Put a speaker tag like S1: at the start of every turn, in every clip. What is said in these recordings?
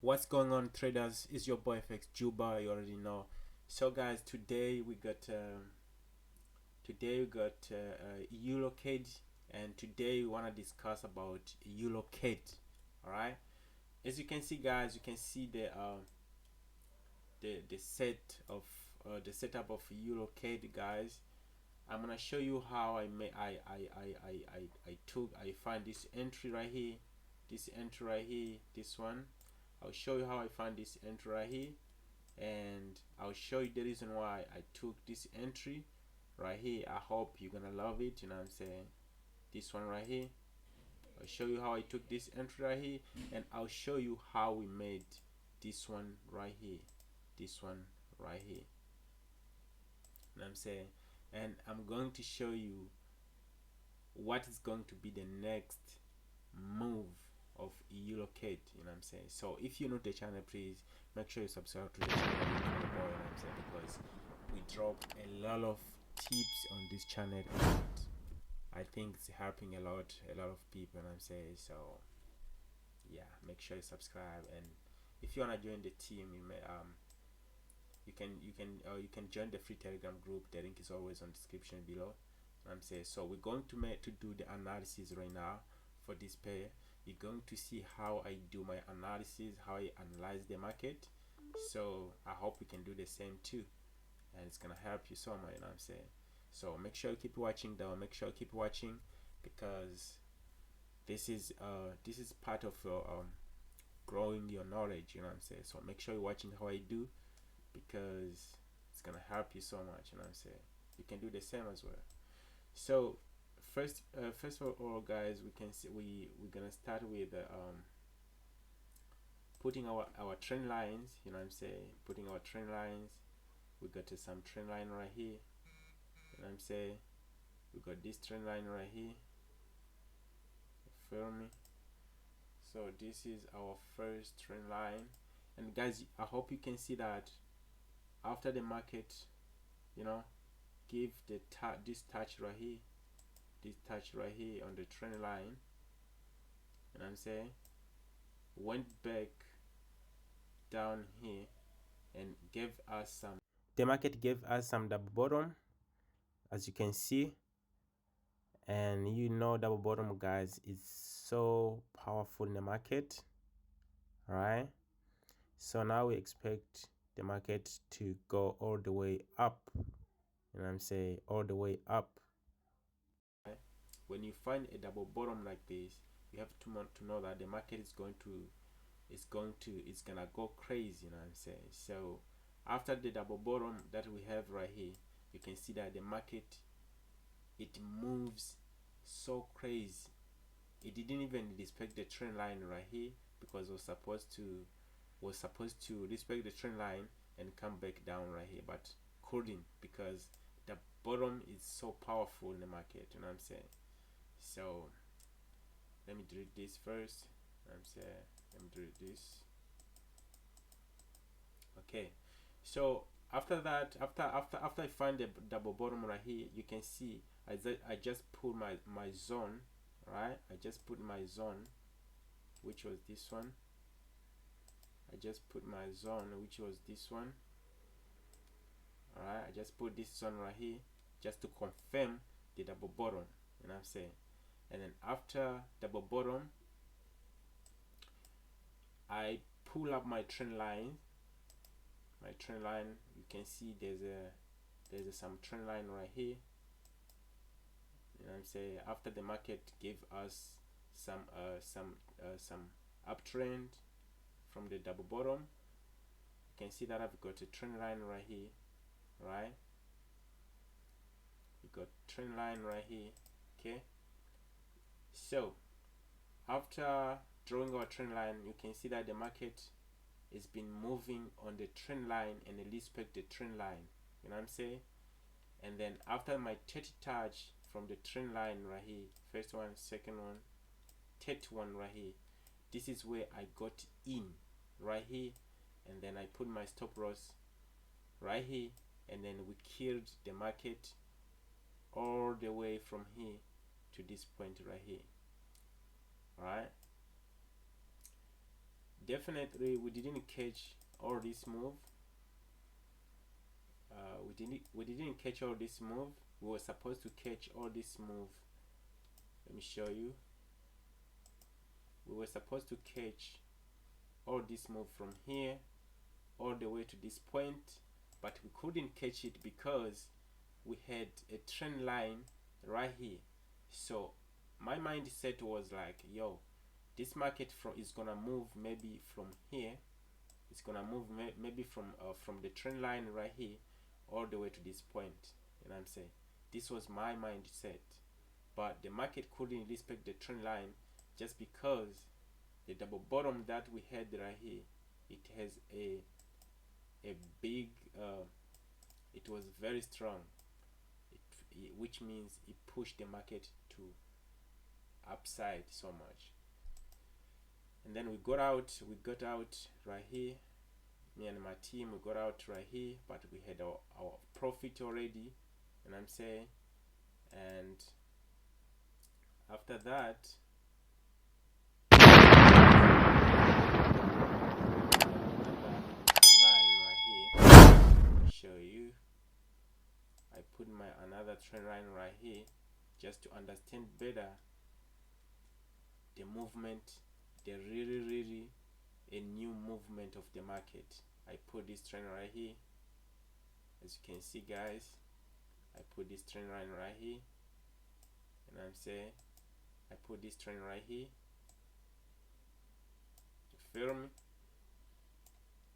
S1: What's going on, traders? It's your boy FX Juba. You already know. So, guys, today we got Eurcad, and today we wanna discuss about Eurocad. All right. As you can see, guys, you can see the setup of Eurocad, guys. I'm gonna show you how I made I find this entry right here, this one. I'll show you how I find this entry right here, and I'll show you the reason why I took this entry right here. I hope you're gonna love it. You know what I'm saying? This one right here. I'll show you how I took this entry right here, and I'll show you how we made this one right here. This one right here. You know what I'm saying? And I'm going to show you what is going to be the next move of Eurocad. You know what I'm saying? So if you're not the channel, please make sure you subscribe to the channel. You know what I'm saying? Because we drop a lot of tips on this channel, and I think it's helping a lot of people. You know what I'm saying? So yeah, make sure you subscribe, and if you wanna join the team, you can join the free Telegram group. The link is always on the description below. I'm saying, so we're going to do the analysis right now for this pair. You're going to see how I do my analysis, how I analyze the market. So I hope we can do the same too, and it's gonna help you so much. You know what I'm saying? So make sure you keep watching though. Make sure you keep watching, because this is part of your growing your knowledge. You know what I'm saying? So make sure you're watching how I do, because it's gonna help you so much. You know what I'm saying? You can do the same as well. So first of all, guys, we can see we're gonna start with putting our trend lines. You know what I'm saying? Putting our trend lines. We got some trend line right here. You know what I'm saying? We got this trend line right here. Feel me? So this is our first trend line, and guys, I hope you can see that after the market, you know, give this touch right here, on the trend line. You know what I'm saying? Went back down here and gave us some, the market gave us some double bottom, as you can see. And you know, double bottom, guys, is so powerful in the market. All right, so now we expect the market to go all the way up. You know what I'm saying? All the way up. When you find a double bottom like this, you have to know that the market is gonna go crazy. You know what I'm saying? So after the double bottom that we have right here, you can see that the market, it moves so crazy. It didn't even respect the trend line right here, because it was supposed to respect the trend line and come back down right here, but couldn't, because the bottom is so powerful in the market. You know what I'm saying? So let me delete this first. I'm saying, let me delete this. Okay, so after that, after I find the double bottom right here, you can see I just put my zone, right? I just put my zone, which was this one. I just put my zone, which was this one. All right, I just put this zone right here just to confirm the double bottom. You know what I'm saying? And then after double bottom, I pull up my trend line. You can see there's some trend line right here. You know what I'm saying? After the market gave us some uptrend from the double bottom, you can see that I've got a trend line right here, right? We got trend line right here. Okay, so after drawing our trend line, you can see that the market has been moving on the trend line and respect the trend line. You know what I'm saying? And then after my 30 touch from the trend line right here, first one, second one, third one right here, this is where I got in right here, and then I put my stop loss right here, and then we killed the market all the way from here to this point right here. All right, definitely we didn't catch all this move. We didn't catch all this move. We were supposed to catch all this move. Let me show you. We were supposed to catch all this move from here all the way to this point, but we couldn't catch it because we had a trend line right here. So my mindset was like, yo, this market is gonna move maybe from here. It's gonna move maybe from the trend line right here all the way to this point. You know what I'm saying? This was my mindset, but the market couldn't respect the trend line just because the double bottom that we had right here, it has a big it was very strong, which means it pushed the market to upside so much. And then we got out right here. Me and my team, we got out right here, but we had our profit already. And I'm saying, and after that, line right here, show you. I put my another trend line right here just to understand better the movement, the really a new movement of the market. I put this trend right here. As you can see, guys, I put this trend line right here, and I'm saying I put this trend right here. You feel me?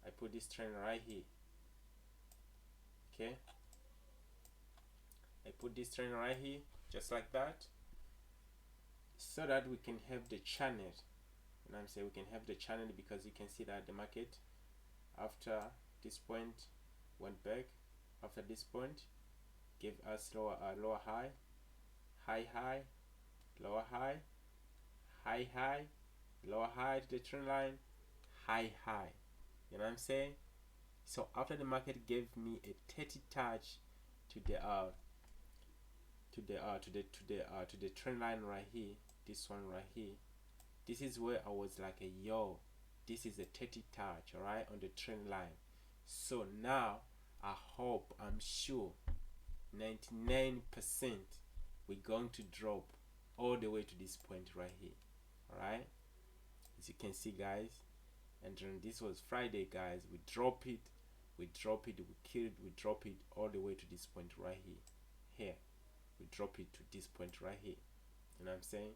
S1: I put this trend right here. Okay, I put this trend right here, just like that, so that we can have the channel. And I'm saying we can have the channel because you can see that the market after this point went back. After this point, give us lower high, high, lower high, high, lower high to the trend line, high. You know what I'm saying? So after the market gave me a 30 touch to the trend line right here, this one right here, this is where I was like, yo, this is a 30 touch, alright, on the trend line. So now I hope, I'm sure 99% we're going to drop all the way to this point right here. Alright, as you can see, guys, and then this was Friday, guys. We drop it, we drop it, we kill it, we drop it all the way to this point right here. We drop it to this point right here. You know what I'm saying?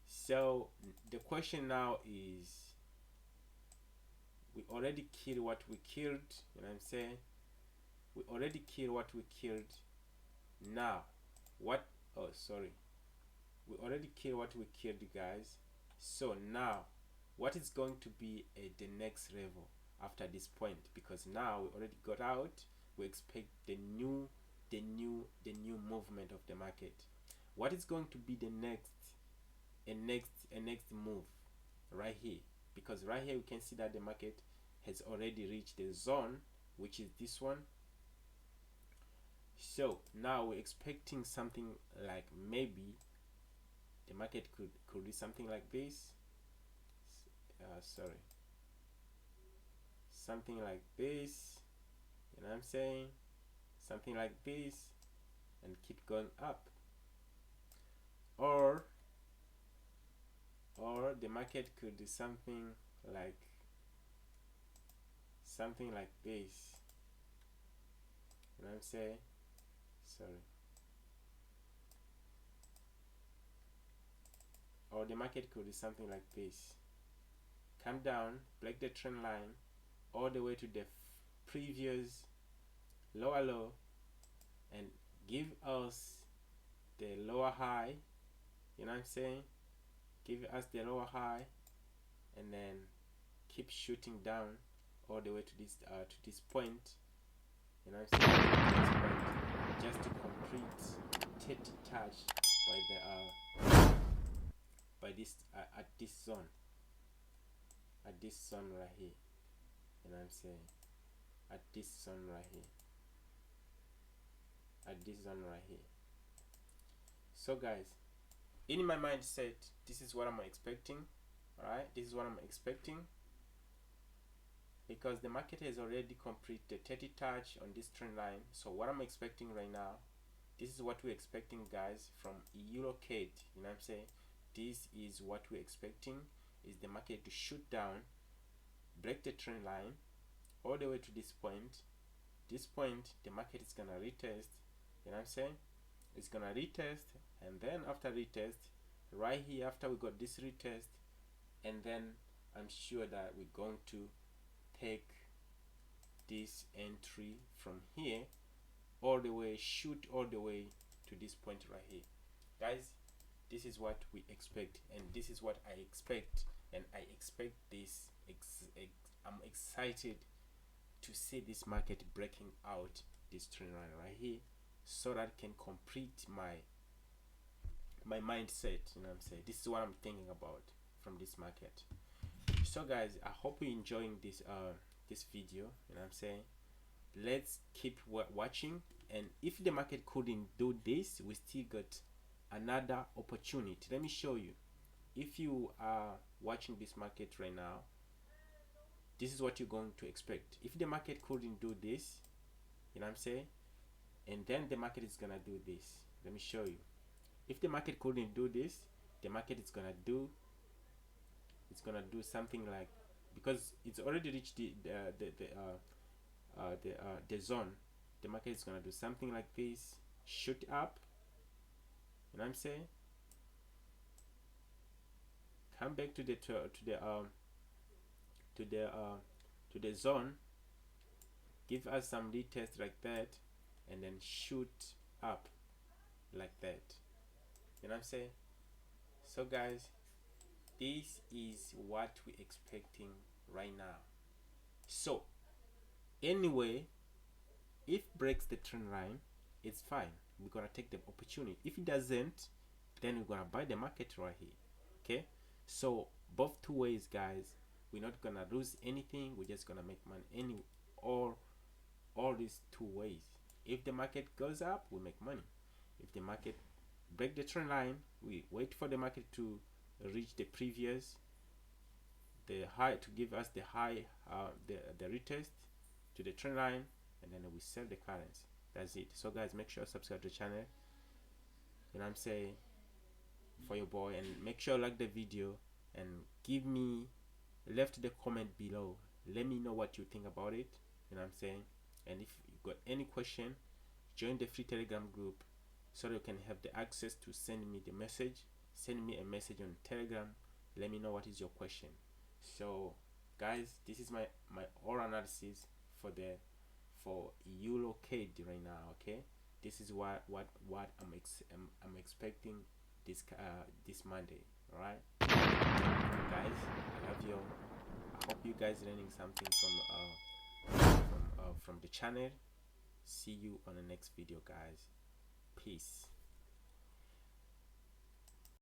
S1: So the question now is, we already killed what we killed. You know what I'm saying? We already killed what we killed. Now what, oh sorry, we already killed what we killed, guys. So now what is going to be the next level after this point? Because now we already got out, we expect the new movement of the market. What is going to be the next move right here? Because right here we can see that the market has already reached the zone, which is this one. So now we're expecting something like, maybe the market could do something like this. Sorry, something like this. You know what I'm saying? Something like this, and keep going up. Or the market could do something like this. You know what I'm saying? Sorry. Or the market could do something like this. Come down, break the trend line all the way to the previous lower low, and give us the lower high. You know what I'm saying? Give us the lower high, and then keep shooting down all the way to this point. You know what I'm saying? This point, just to complete 30 touch by this at this zone. At this zone right here. You know what I'm saying? At this zone right here. At this zone right here. So guys, in my mindset, this is what I'm expecting. Alright, this is what I'm expecting, because the market has already completed the 30 touch on this trend line. So what I'm expecting right now, this is what we're expecting, guys, from Eurocad. You know what I'm saying? This is what we're expecting, is the market to shoot down, break the trend line all the way to this point. This point the market is gonna retest. You know what I'm saying? It's gonna retest, and then after retest, right here, after we got this retest, and then I'm sure that we're going to take this entry from here all the way, shoot all the way to this point right here. Guys, this is what we expect, and this is what I expect, and I expect this. I'm excited to see this market breaking out this trend line right here, so that I can complete my mindset. You know what I'm saying? This is what I'm thinking about from this market. So guys, I hope you're enjoying this this video. You know what I'm saying? Let's keep watching, and if the market couldn't do this, we still got another opportunity. Let me show you. If you are watching this market right now, this is what you're going to expect. If the market couldn't do this, you know what I'm saying, and then the market is gonna do this. Let me show you. If the market couldn't do this, the market is gonna do, it's gonna do something like, because it's already reached the zone, the market is gonna do something like this, shoot up. You know what I'm saying? Come back to the zone, give us some retest like that, and then shoot up like that. You know what I'm saying? So guys, this is what we're expecting right now. So anyway, if breaks the trend line, it's fine, we're gonna take the opportunity. If it doesn't, then we're gonna buy the market right here. Okay, so both two ways, guys. We're not gonna lose anything, we're just gonna make money all these two ways. If the market goes up, we make money. If the market break the trend line, we wait for the market to reach the previous, the high, to give us the high, the retest to the trend line, and then we sell the currency. That's it. So guys, make sure subscribe to the channel, you know what I'm saying, for your boy, and make sure you like the video, and give me, left the comment below, let me know what you think about it. You know what I'm saying? And if you got any question, join the free Telegram group, so that you can have the access to send me the message. Send me a message on Telegram, let me know what is your question. So guys, this is my all analysis for Eurocad right now. Okay, this is what I'm expecting this this Monday. All right, guys, I love you. I hope you guys learning something from the channel. See you on the next video, guys. Peace.